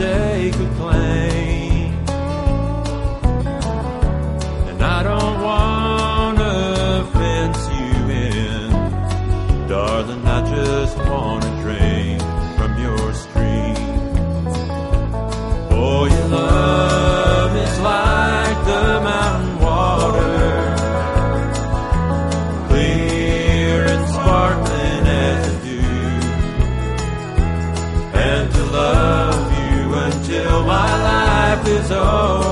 stake a claim. And I don't want to fence you in, darling, I just want to drink from your stream. Oh, your love is like the mountain water, clear and sparkling as the dew. And to love you until my life is over,